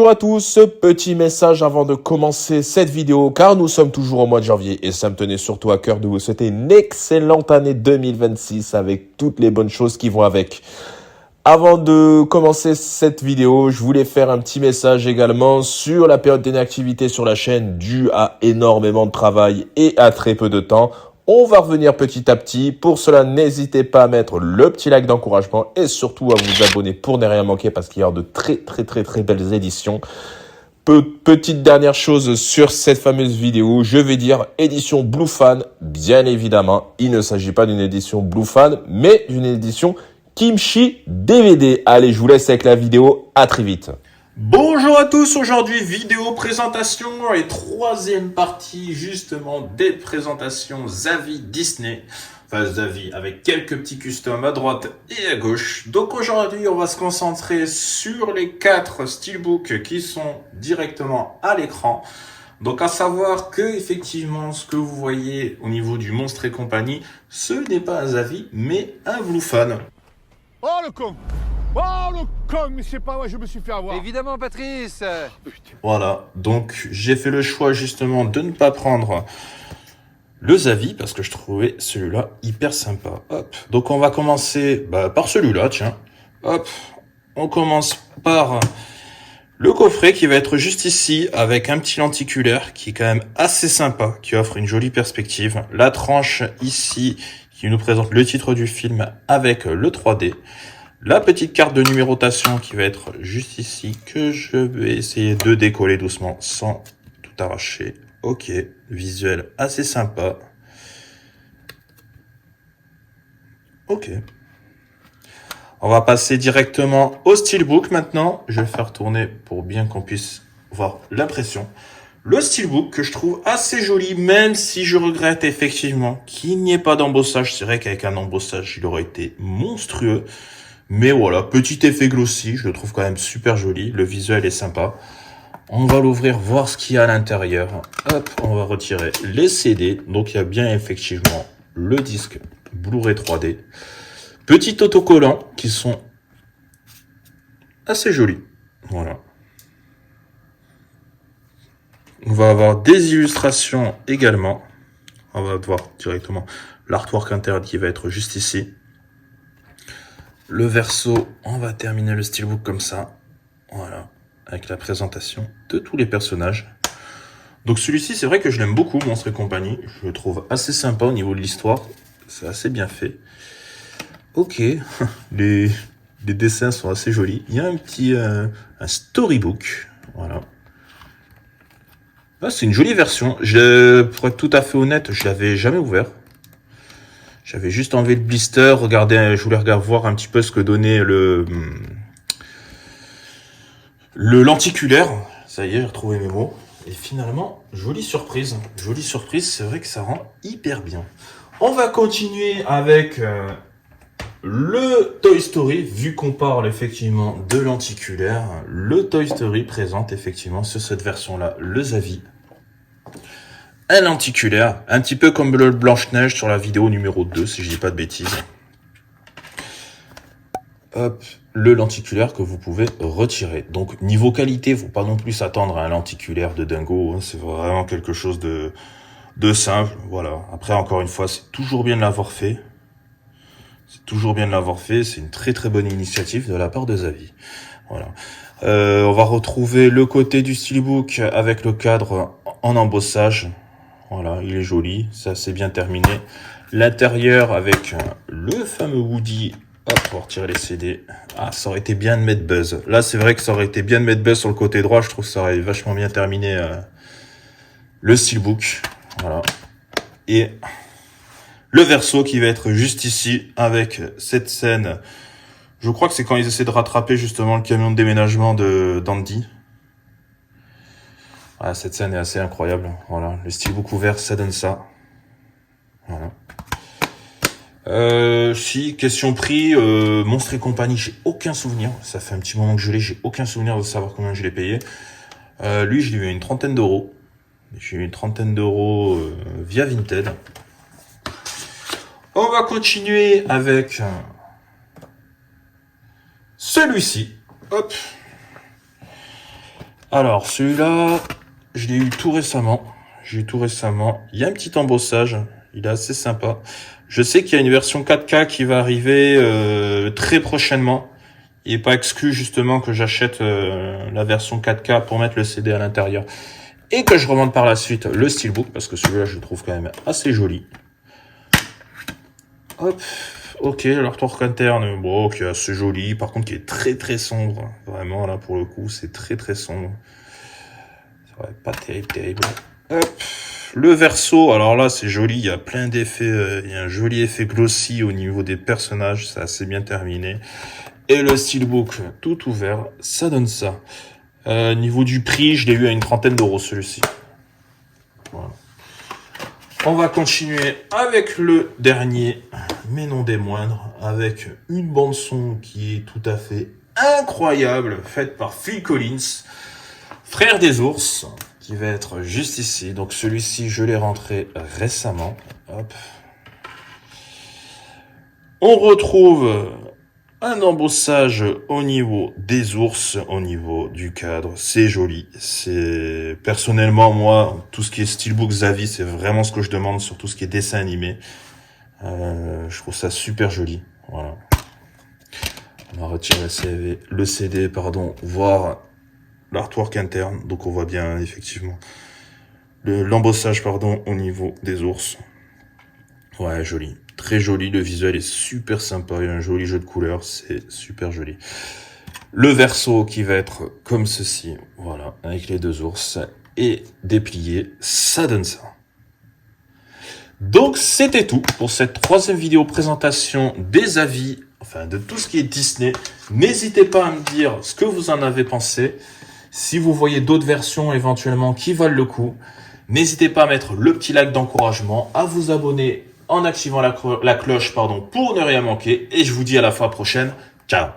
Bonjour à tous, petit message avant de commencer cette vidéo car nous sommes toujours au mois de janvier et ça me tenait surtout à cœur de vous souhaiter une excellente année 2026 avec toutes les bonnes choses qui vont avec. Avant de commencer cette vidéo, je voulais faire un petit message également sur la période d'inactivité sur la chaîne due à énormément de travail et à très peu de temps. On va revenir petit à petit. Pour cela, n'hésitez pas à mettre le petit like d'encouragement et surtout à vous abonner pour ne rien manquer parce qu'il y aura de très belles éditions. Petite dernière chose sur cette fameuse vidéo, je vais dire édition Blue Fan, bien évidemment. Il ne s'agit pas d'une édition Blue Fan, mais d'une édition Kimchi DVD. Allez, je vous laisse avec la vidéo, à très vite. Bonjour à tous, aujourd'hui vidéo présentation et troisième partie justement des présentations Zavi Disney. Enfin Zavi avec quelques petits customs à droite et à gauche. Donc aujourd'hui on va se concentrer sur les 4 steelbooks qui sont directement à l'écran. Donc à savoir que effectivement ce que vous voyez au niveau du monstre et compagnie, ce n'est pas un Zavi mais un Blue Fan. Oh le con! Oh le con! Mais je sais pas, ouais, je me suis fait avoir. Évidemment, Patrice. Voilà, donc j'ai fait le choix justement de ne pas prendre le Zavi parce que je trouvais celui-là hyper sympa. Hop, donc on va commencer par celui-là, tiens. Hop, on commence par le coffret qui va être juste ici avec un petit lenticulaire qui est quand même assez sympa, qui offre une jolie perspective. La tranche ici qui nous présente le titre du film avec le 3D. La petite carte de numérotation qui va être juste ici, que je vais essayer de décoller doucement sans tout arracher. Ok, visuel assez sympa. Ok. On va passer directement au steelbook maintenant. Je vais faire tourner pour bien qu'on puisse voir l'impression. Le steelbook que je trouve assez joli, même si je regrette effectivement qu'il n'y ait pas d'embossage. C'est vrai qu'avec un embossage, il aurait été monstrueux. Mais voilà, petit effet glossy, je le trouve quand même super joli. Le visuel est sympa. On va l'ouvrir, voir ce qu'il y a à l'intérieur. Hop, on va retirer les CD. Donc il y a bien effectivement le disque Blu-ray 3D. Petits autocollants qui sont assez jolis. Voilà. On va avoir des illustrations également. On va voir directement l'artwork interne qui va être juste ici. Le verso, on va terminer le steelbook comme ça. Voilà, avec la présentation de tous les personnages. Donc celui-ci, c'est vrai que je l'aime beaucoup, Monstre et compagnie. Je le trouve assez sympa au niveau de l'histoire. C'est assez bien fait. Ok, les dessins sont assez jolis. Il y a un petit un storybook. Voilà. Ah, c'est une jolie version. Pour être tout à fait honnête, je l'avais jamais ouvert. J'avais juste enlevé le blister, je voulais voir un petit peu ce que donnait le lenticulaire. Ça y est, j'ai retrouvé mes mots. Et finalement, jolie surprise. Jolie surprise, c'est vrai que ça rend hyper bien. On va continuer avec le Toy Story. Vu qu'on parle effectivement de lenticulaire, le Toy Story présente effectivement sur cette version-là le Zavi. Un lenticulaire, un petit peu comme le Blanche-Neige sur la vidéo numéro 2, si je dis pas de bêtises. Hop, le lenticulaire que vous pouvez retirer. Donc, niveau qualité, il ne faut pas non plus s'attendre à un lenticulaire de dingo. Hein, c'est vraiment quelque chose de simple. Voilà. Après, encore une fois, c'est toujours bien de l'avoir fait. C'est toujours bien de l'avoir fait. C'est une très bonne initiative de la part de Zavi. Voilà. On va retrouver le côté du steelbook avec le cadre en embossage. Voilà, il est joli, ça c'est bien terminé. L'intérieur avec le fameux Woody. Hop, on va retirer les CD. Ah, ça aurait été bien de mettre Buzz. Là, c'est vrai que ça aurait été bien de mettre Buzz sur le côté droit. Je trouve que ça aurait vachement bien terminé le steelbook. Voilà. Et le verso qui va être juste ici avec cette scène. Je crois que c'est quand ils essaient de rattraper justement le camion de déménagement d'Andy. Ah, cette scène est assez incroyable. Voilà, le steelbook ouvert, ça donne ça. Voilà. Si, question prix, Monstre et compagnie, j'ai aucun souvenir. Ça fait un petit moment que je l'ai, j'ai aucun souvenir de savoir combien je l'ai payé. Lui, je l'ai eu à une trentaine d'euros. J'ai eu une trentaine d'euros via Vinted. On va continuer avec celui-ci. Hop. Alors, celui-là, je l'ai eu tout récemment. Il y a un petit embossage. Il est assez sympa. Je sais qu'il y a une version 4K qui va arriver très prochainement. Il n'est pas exclu justement que j'achète la version 4K pour mettre le CD à l'intérieur. Et que je remonte par la suite le steelbook, parce que celui-là, je le trouve quand même assez joli. Hop. Ok, l'artwork interne, bon, qui est assez joli. Par contre, qui est très très sombre. Vraiment, là, pour le coup, c'est très très sombre. Ça va pas terrible. Hop. Le verso, alors là, c'est joli. Il y a plein d'effets. Il y a un joli effet glossy au niveau des personnages. C'est assez bien terminé. Et le steelbook, tout ouvert, ça donne ça. Niveau du prix, je l'ai eu à une 30aine d'euros, celui-ci. Voilà. On va continuer avec le dernier, mais non des moindres, avec une bande-son qui est tout à fait incroyable, faite par Phil Collins, frère des ours, qui va être juste ici. Donc celui-ci, je l'ai rentré récemment. Hop. On retrouve un embossage au niveau des ours, au niveau du cadre. C'est joli. C'est personnellement, moi, tout ce qui est steelbook Xavi, c'est vraiment ce que je demande sur tout ce qui est dessin animé. Je trouve ça super joli. Voilà. On va retirer le CD, voir l'artwork interne. Donc on voit bien effectivement l'embossage, au niveau des ours. Ouais, joli. Très joli, le visuel est super sympa, il y a un joli jeu de couleurs, c'est super joli. Le verso qui va être comme ceci, voilà, avec les deux ours, et déplié, ça donne ça. Donc c'était tout pour cette 3e vidéo présentation des avis, enfin de tout ce qui est Disney. N'hésitez pas à me dire ce que vous en avez pensé, si vous voyez d'autres versions éventuellement qui valent le coup. N'hésitez pas à mettre le petit like d'encouragement, à vous abonner en activant la cloche pour ne rien manquer. Et je vous dis à la fois prochaine. Ciao.